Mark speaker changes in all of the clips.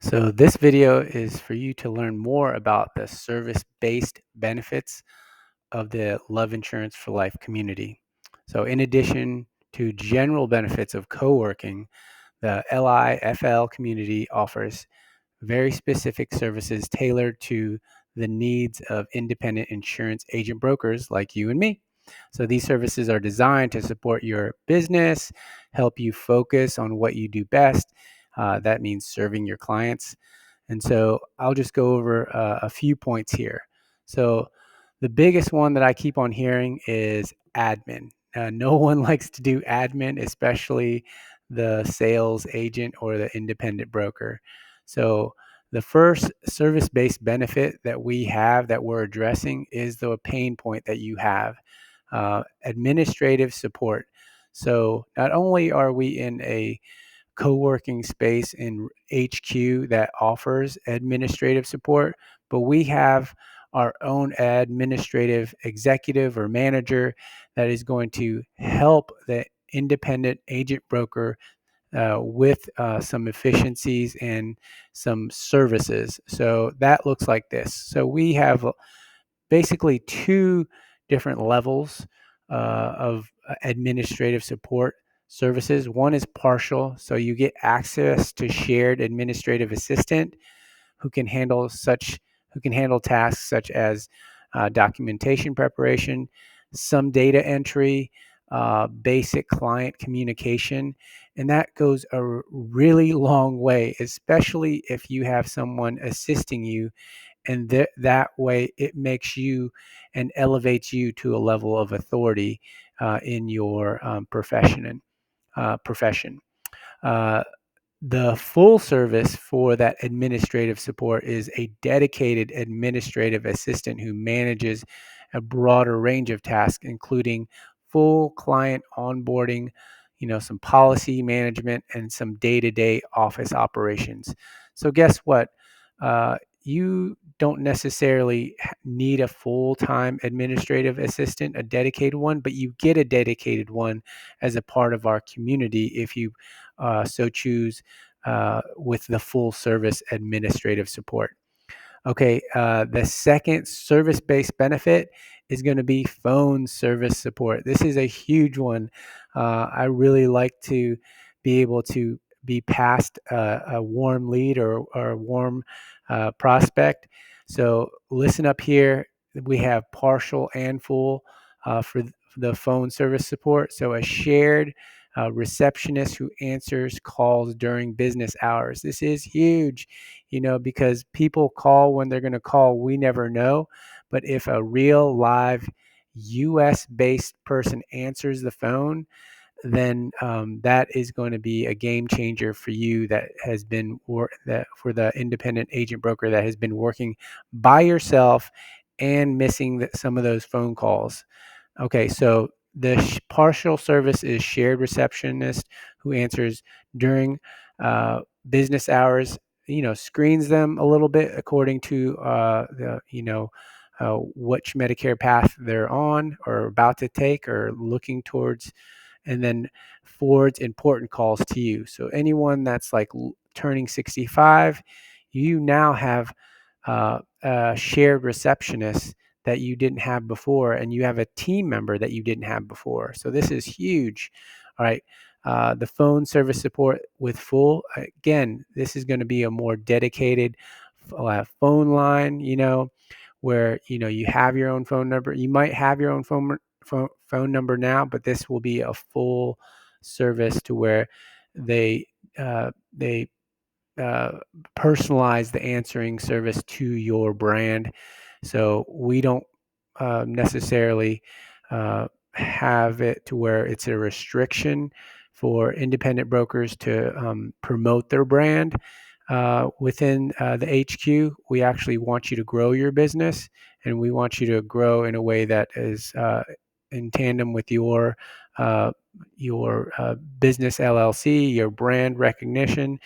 Speaker 1: So this video is for you to learn more about the service-based benefits of the Love Insurance for Life community. So in addition to general benefits of co-working, the LIFL community offers very specific services tailored to the needs of independent insurance agent brokers like you and me. So these services are designed to support your business, help you focus on what you do best. That means serving your clients. And so I'll just go over a few points here. So the biggest one that I keep on hearing is admin. No one likes to do admin, especially the sales agent or the independent broker. So the first service-based benefit that we have that we're addressing is the pain point that you have, administrative support. So not only are we in a co-working space in HQ that offers administrative support, but we have our own administrative executive or manager that is going to help the independent agent broker with some efficiencies and some services. So that looks like this. So we have basically two different levels of administrative support services. One is partial, so you get access to shared administrative assistant who can handle tasks such as documentation preparation, some data entry, basic client communication, and that goes a really long way, especially if you have someone assisting you, and that way it makes you and elevates you to a level of authority in your profession. Uh, the full service for that administrative support is a dedicated administrative assistant who manages a broader range of tasks, including full client onboarding, some policy management, and some day-to-day office operations. So guess what? You don't necessarily need a full-time administrative assistant, a dedicated one, but you get a dedicated one as a part of our community if you so choose with the full service administrative support. Okay, the second service-based benefit is going to be phone service support. This is a huge one. I really like to be able to be past a warm lead or a warm prospect. So listen up here. We have partial and full for the phone service support. So a shared receptionist who answers calls during business hours. This is huge, because people call when they're going to call. We never know. But if a real live US based person answers the phone, then that is going to be a game changer for you that has been that for the independent agent broker that has been working by yourself and missing some of those phone calls. Okay, so the partial service is shared receptionist who answers during business hours. Screens them a little bit according to which Medicare path they're on or about to take or looking towards, and then forwards important calls to you. So anyone that's like turning 65, you now have a shared receptionist that you didn't have before, and you have a team member that you didn't have before. So this is huge. All right. The phone service support with full, again, this is going to be a more dedicated phone line, where, you have your own phone number. You might have your own phone number now, but this will be a full service to where they personalize the answering service to your brand. So we don't necessarily have it to where it's a restriction for independent brokers to promote their brand within the HQ. We actually want you to grow your business, and we want you to grow in a way that is in tandem with your business LLC, your brand recognition.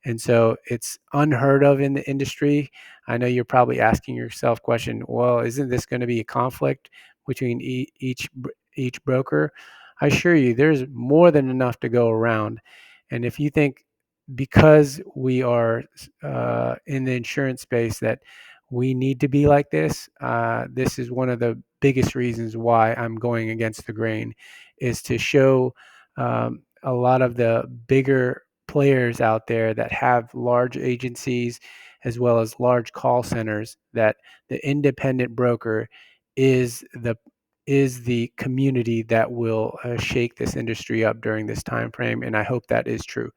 Speaker 1: And so it's unheard of in the industry. I know you're probably asking yourself question, well, isn't this going to be a conflict between each broker? I assure you, there's more than enough to go around. And if you think because we are in the insurance space, that we need to be like this. This is one of the biggest reasons why I'm going against the grain, is to show a lot of the bigger players out there that have large agencies as well as large call centers, that the independent broker is the community that will shake this industry up during this time frame, and I hope that is true.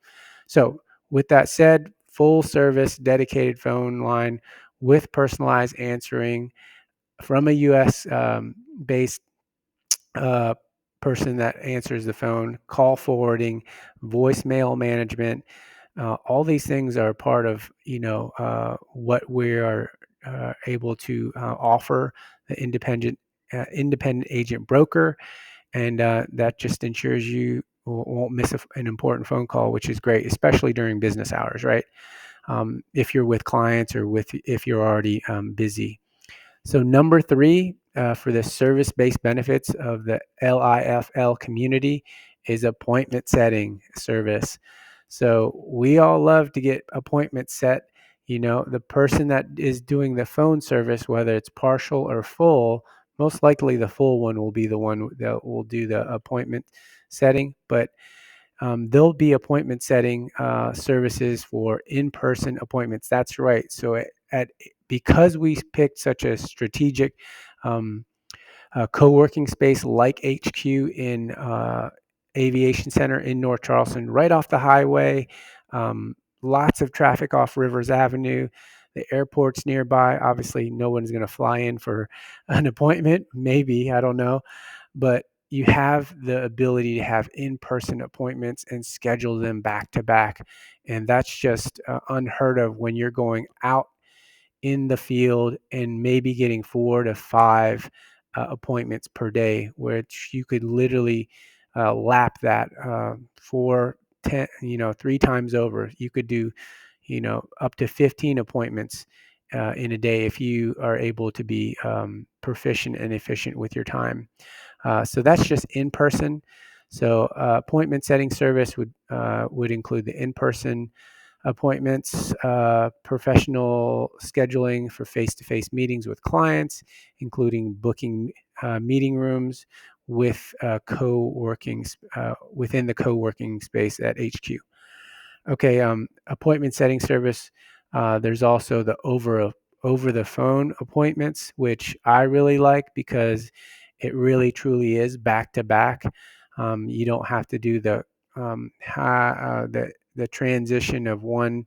Speaker 1: So, with that said, full service dedicated phone line with personalized answering from a US based uh, person that answers the phone, call forwarding, voicemail management. All these things are part of what we are able to offer the independent agent broker, and that just ensures you won't miss an important phone call, which is great, especially during business hours, right? If you're with clients or if you're already busy. So number three, for the service-based benefits of the LIFL community, is appointment setting service. So we all love to get appointments set. The person that is doing the phone service, whether it's partial or full, most likely the full one will be the one that will do the appointment setting. But there'll be appointment setting services for in-person appointments. That's right. So because we picked such a strategic co-working space like HQ in Aviation Center in North Charleston, right off the highway, lots of traffic off Rivers Avenue. The airport's nearby. Obviously, no one's going to fly in for an appointment. Maybe, I don't know. But you have the ability to have in-person appointments and schedule them back to back. And that's just unheard of when you're going out in the field and maybe getting 4 to 5 appointments per day, which you could literally lap that for 10, 3 times over. You could do, up to 15 appointments in a day if you are able to be proficient and efficient with your time. So that's just in person. So appointment setting service would include the in-person appointments, professional scheduling for face-to-face meetings with clients, including booking meeting rooms with co-working within the co-working space at HQ. Okay, appointment setting service. There's also the over the phone appointments, which I really like because it really truly is back to back. You don't have to do the transition of one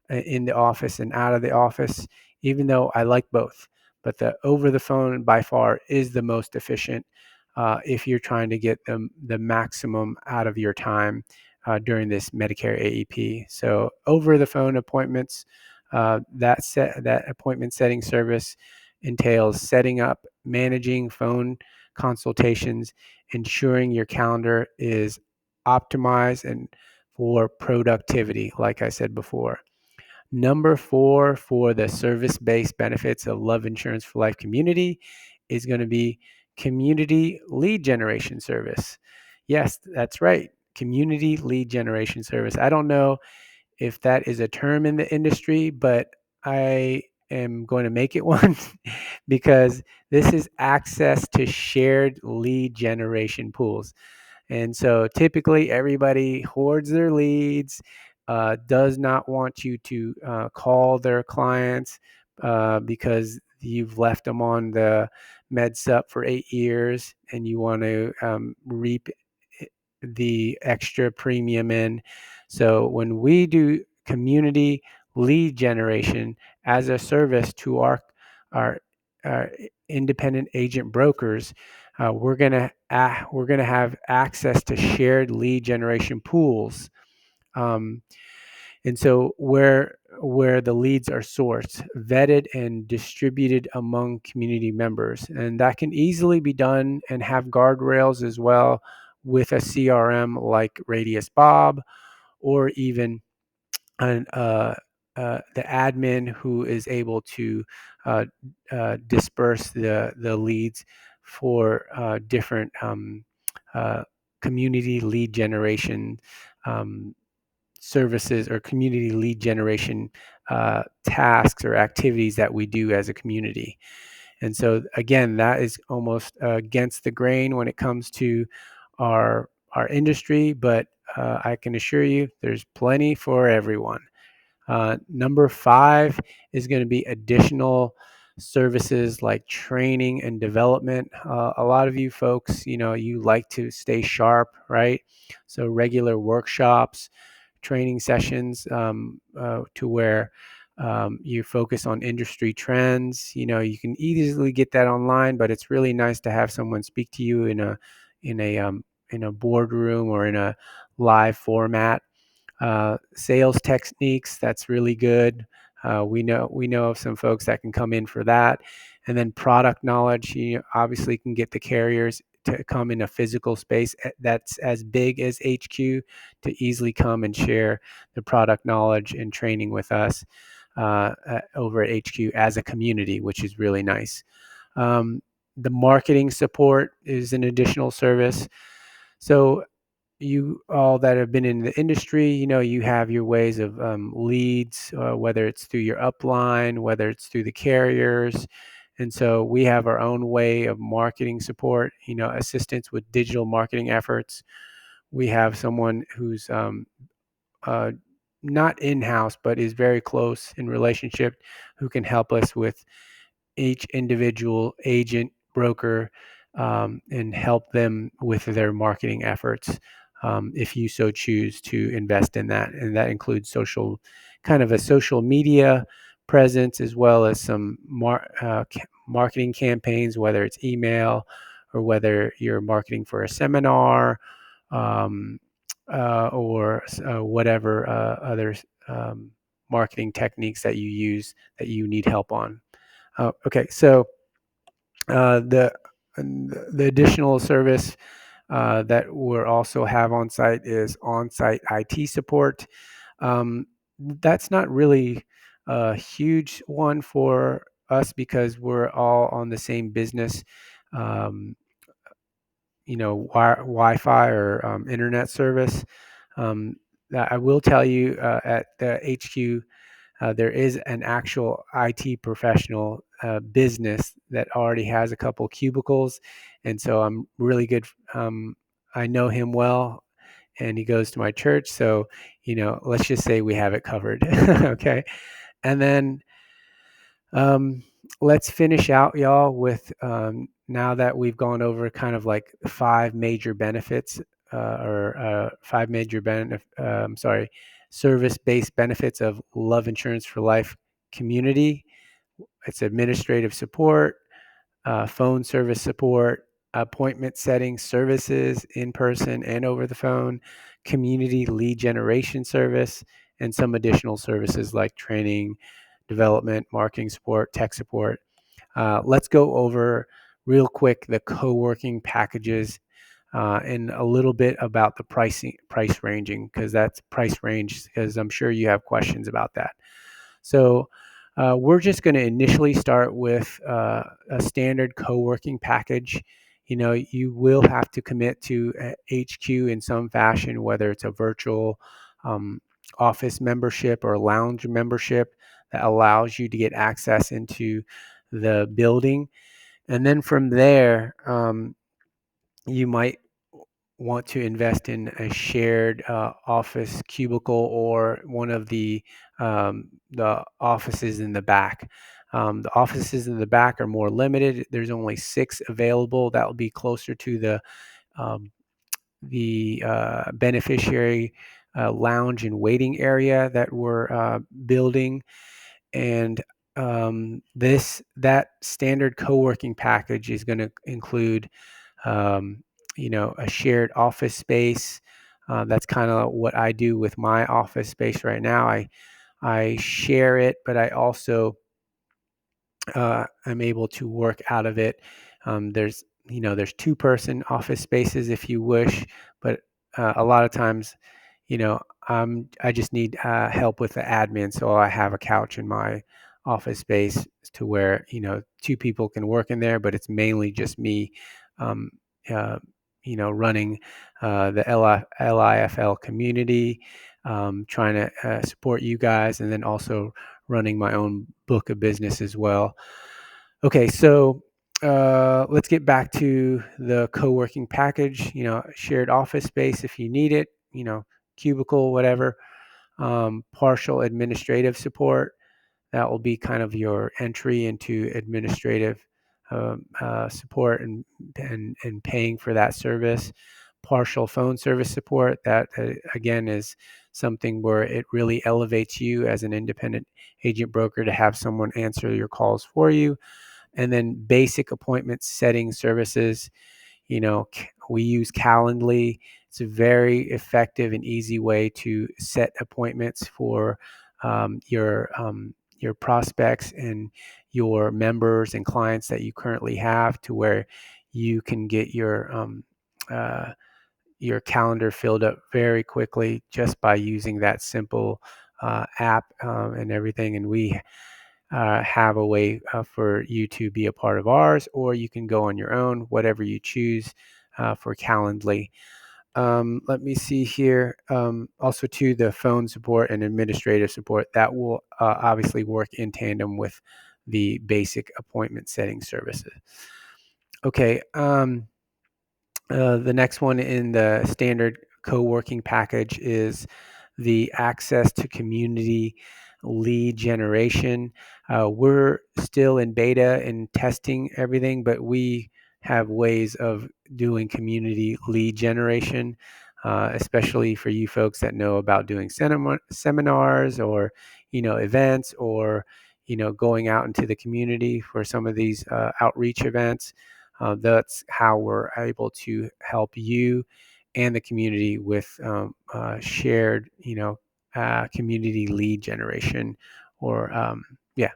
Speaker 1: in the office and out of the office, even though I like both. But the over the phone by far is the most efficient if you're trying to get the maximum out of your time during this Medicare AEP. So over the phone appointments, that appointment setting service entails setting up, managing phone consultations, ensuring your calendar is optimized and for productivity, like I said before. Number four for the service-based benefits of Love Insurance for Life community is going to be community lead generation service. Yes, that's right. Community lead generation service. I don't know if that is a term in the industry, but I am going to make it one because this is access to shared lead generation pools. And so typically everybody hoards their leads, does not want you to call their clients because you've left them on the MedSup for 8 years and you want to reap the extra premium in. So when we do community lead generation as a service to our, our independent agent brokers, we're gonna have access to shared lead generation pools, and so where the leads are sourced, vetted, and distributed among community members, and that can easily be done and have guardrails as well with a CRM like Radius Bob, or even the admin who is able to disperse the leads for different uh, community lead generation um, services or community lead generation tasks or activities that we do as a community. And so again, that is almost against the grain when it comes to our industry, but I can assure you there's plenty for everyone. Number 5 is going to be additional services like training and development. A lot of you folks, you like to stay sharp, right? So regular workshops, training sessions to where you focus on industry trends. You can easily get that online, but it's really nice to have someone speak to you in a boardroom or in a live format. Sales techniques, that's really good. We know of some folks that can come in for that. And then product knowledge, you obviously can get the carriers to come in a physical space that's as big as HQ to easily come and share the product knowledge and training with us over at HQ as a community, which is really nice. The marketing support is an additional service. So you all that have been in the industry, you have your ways of leads, whether it's through your upline, whether it's through the carriers. And so we have our own way of marketing support, assistance with digital marketing efforts. We have someone who's uh, not in-house, but is very close in relationship, who can help us with each individual agent, broker, and help them with their marketing efforts, if you so choose to invest in that. And that includes kind of a social media presence, as well as some marketing campaigns, whether it's email or whether you're marketing for a seminar, um, or whatever other marketing techniques that you use that you need help on. Okay, so the additional service that we'll also have on site is on-site IT support. That's not really a huge one for us because we're all on the same business, um, Wi-Fi or internet service. That I will tell you, at the HQ, there is an actual IT professional business that already has a couple cubicles, and so I'm really good. I know him well, and he goes to my church, so let's just say we have it covered. Okay, and then um, let's finish out, y'all, with now that we've gone over kind of like 5 major benefits, or 5 major service-based benefits of Love Insurance for Life community. It's administrative support, phone service support, appointment setting services in person and over the phone, community lead generation service, and some additional services like training, development, marketing support, tech support. Let's go over real quick the co-working packages, and a little bit about the price ranging, because that's price range, because I'm sure you have questions about that. So we're just going to initially start with a standard co-working package. You will have to commit to HQ in some fashion, whether it's a virtual office membership or lounge membership that allows you to get access into the building. And then from there, you might want to invest in a shared office cubicle or one of the offices in the back. The offices in the back are more limited. There's only 6 available. That will be closer to um, the beneficiary lounge and waiting area that we're building. And that standard co-working package is going to include um, a shared office space. That's kind of what I do with my office space right now. I share it, but I also I'm able to work out of it. There's 2-person office spaces if you wish, but a lot of times, I just need help with the admin, so I have a couch in my office space to where 2 people can work in there, but it's mainly just me, um, uh, running the LIFL community. trying to support you guys, and then also running my own book of business as well. Okay, so let's get back to the co-working package. Shared office space if you need it. Cubicle, whatever. Partial administrative support. That will be kind of your entry into administrative support and paying for that service. Partial phone service support. That again is something where it really elevates you as an independent agent broker to have someone answer your calls for you. And then basic appointment setting services. We use Calendly. It's a very effective and easy way to set appointments for your prospects and your members and clients that you currently have, to where you can get your calendar filled up very quickly just by using that simple app and everything. And we have a way for you to be a part of ours, or you can go on your own, whatever you choose for Calendly. Let me see here. Also, to the phone support and administrative support, that will obviously work in tandem with the basic appointment setting services. Okay. The next one in the standard co-working package is the access to community lead generation. We're still in beta and testing everything, but we have ways of doing community lead generation, especially for you folks that know about doing seminars or events, or going out into the community for some of these outreach events. That's how we're able to help you and the community with shared, community lead generation. Or yeah.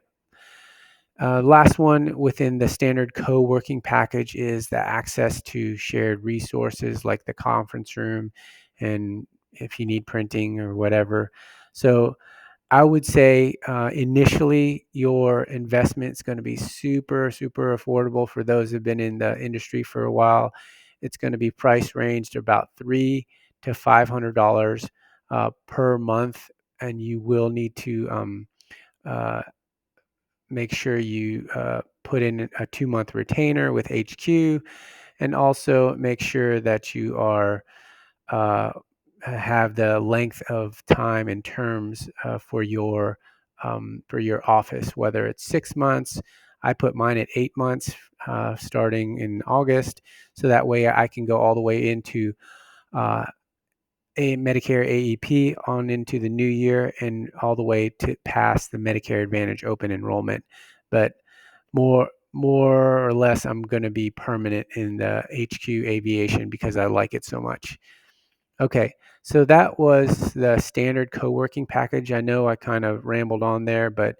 Speaker 1: Last one within the standard co-working package is the access to shared resources like the conference room, and if you need printing or whatever. So I would say initially your investment is going to be super, super affordable for those who've been in the industry for a while. It's going to be price ranged about $300 to $500 per month, and you will need to uh, make sure you put in a 2-month retainer with HQ, and also make sure that you are uh, have the length of time and terms for your office, whether it's 6 months. I put mine at 8 months, starting in August, so that way I can go all the way into uh, a Medicare AEP on into the new year, and all the way to past the Medicare Advantage open enrollment. But more or less, I'm going to be permanent in the HQ aviation because I like it so much. Okay, so that was the standard co-working package. I know I kind of rambled on there, but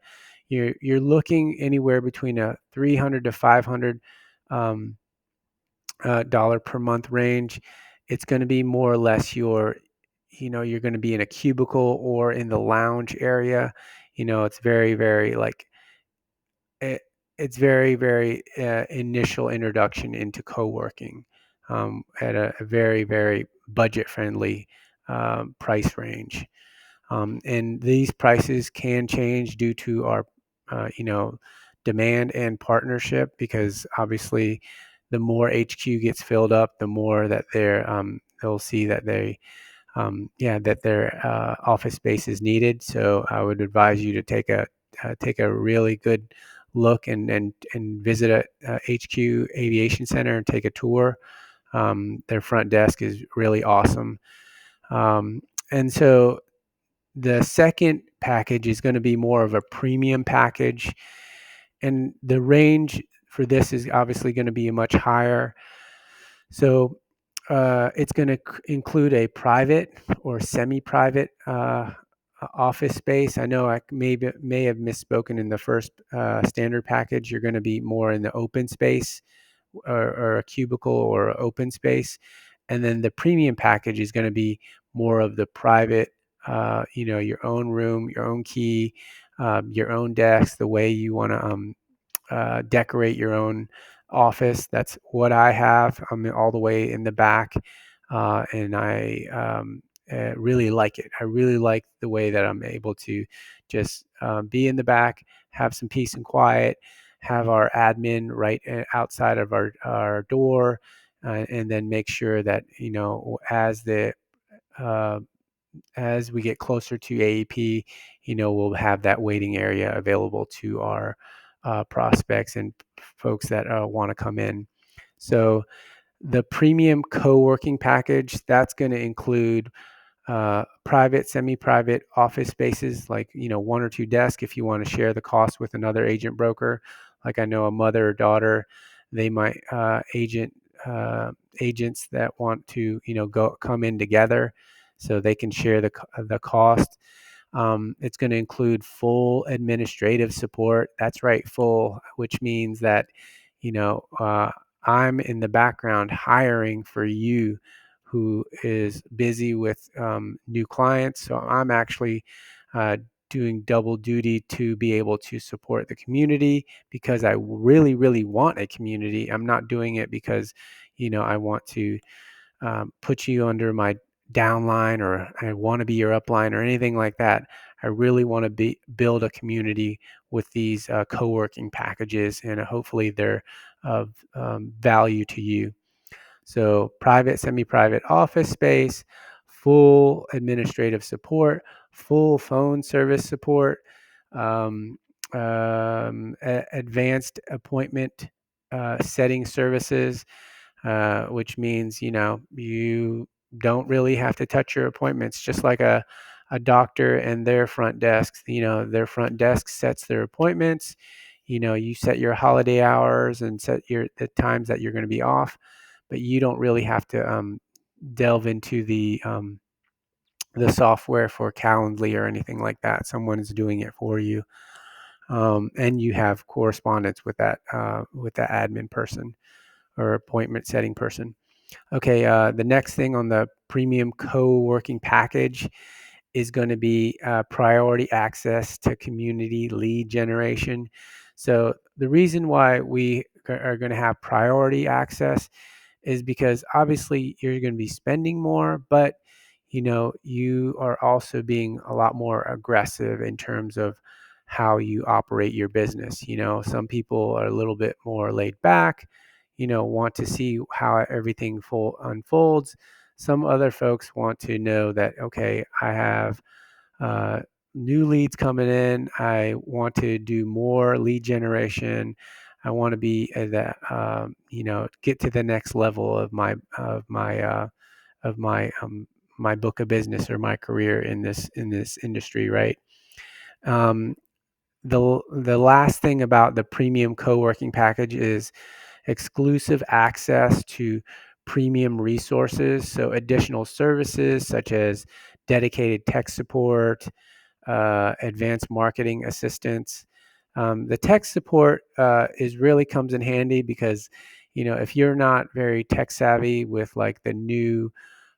Speaker 1: you're looking anywhere between a $300 to $500 dollar per month range. It's going to be more or less you're going to be in a cubicle or in the lounge area. It's very, very like it, it's very, very initial introduction into co-working at a very, very budget-friendly price range. And these prices can change due to our, demand and partnership, because obviously the more HQ gets filled up, the more that they'll see that that their office space is needed. So I would advise you to take a really good look and visit a HQ Aviation Center and take a tour. Their front desk is really awesome. And so the second package is going to be more of a premium package, and the range for this is obviously going to be much higher. So it's going to include a private or semi-private office space. I know I may have misspoken in the first standard package. You're going to be more in the open space, or a cubicle or open space, and then the premium package is going to be more of the private. Your own room, your own key, your own desk, the way you want to decorate your own office. That's what I have. I'm all the way in the back, and I really like it. I really like the way that I'm able to just be in the back, have some peace and quiet, have our admin right outside of our door, and then make sure that, uh, as we get closer to AEP, we'll have that waiting area available to our prospects and folks that want to come in. So the premium co-working package, that's going to include private, semi-private office spaces, like, one or two desks if you want to share the cost with another agent broker. Like, I know a mother or daughter, they might agents that want to, go come in together so they can share the cost. It's going to include full administrative support. That's right, full, which means that, I'm in the background hiring for you who is busy with new clients. So I'm actually uh, doing double duty to be able to support the community because I really, really want a community. I'm not doing it because, I want to put you under my downline or I want to be your upline or anything like that. I really want to build a community with these co-working packages, and hopefully they're of value to you. So private, semi-private office space, full administrative support, full phone service support, um, advanced appointment setting services, which means, you don't really have to touch your appointments, just like a doctor and their front desks. Their front desk sets their appointments. You set your holiday hours and set the times that you're going to be off, but you don't really have to delve into the software for Calendly or anything like that. Someone is doing it for you, and you have correspondence with that admin person or appointment setting person. Okay, the next thing on the premium co-working package is going to be priority access to community lead generation. So the reason why we are going to have priority access is because obviously you're going to be spending more, but you are also being a lot more aggressive in terms of how you operate your business. Some people are a little bit more laid back, want to see how everything unfolds. Some other folks want to know that, okay, I have uh, new leads coming in. I want to do more lead generation. I want to be at that, get to the next level of my book of business or my career in this industry, right? Um, the last thing about the premium co-working package is exclusive access to premium resources, so additional services such as dedicated tech support, advanced marketing assistance. The tech support is really comes in handy because, if you're not very tech savvy with like the new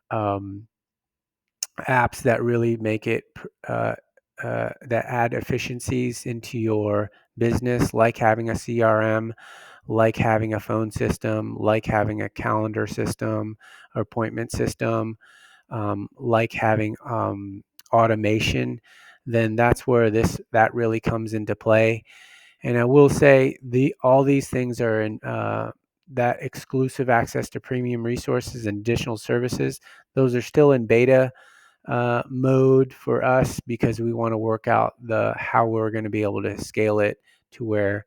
Speaker 1: um, apps that really make it that add efficiencies into your business, like having a CRM, like having a phone system, like having a calendar system or appointment system, like having automation, then that's where that really comes into play. And I will say all these things are in that exclusive access to premium resources and additional services. Those are still in beta mode for us because we want to work out how we're going to be able to scale it to where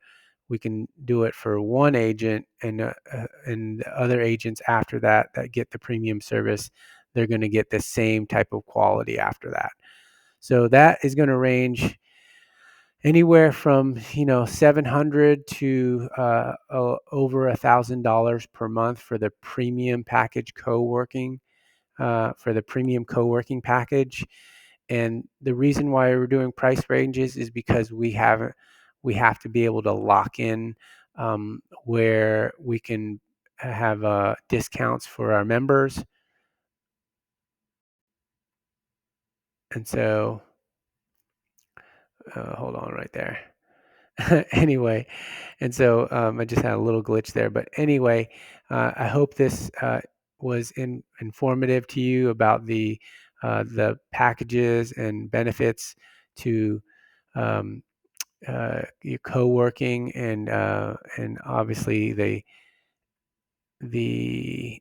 Speaker 1: we can do it for one agent, and the other agents after that get the premium service, they're going to get the same type of quality after that. So that is going to range anywhere from 700 to over $1,000 per month for the premium package co-working for the premium co-working package. And the reason why we're doing price ranges is because we have to be able to lock in where we can have discounts for our members. And so hold on right there. Anyway, and so I just had a little glitch there, but anyway, I hope this was informative to you about the the packages and benefits to your co-working and obviously the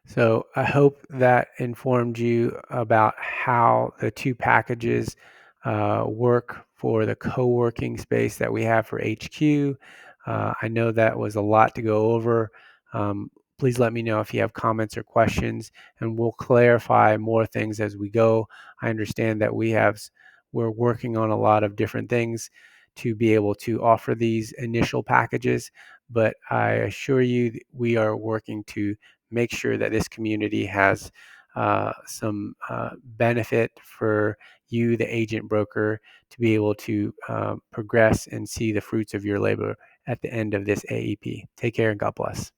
Speaker 1: So I hope that informed you about how the two packages work for the co-working space that we have for HQ. I know that was a lot to go over. Please let me know if you have comments or questions, and we'll clarify more things as we go. I understand that we're working on a lot of different things to be able to offer these initial packages, but I assure you that we are working to make sure that this community has some benefit for you, the agent broker, to be able to progress and see the fruits of your labor at the end of this AEP. Take care and God bless.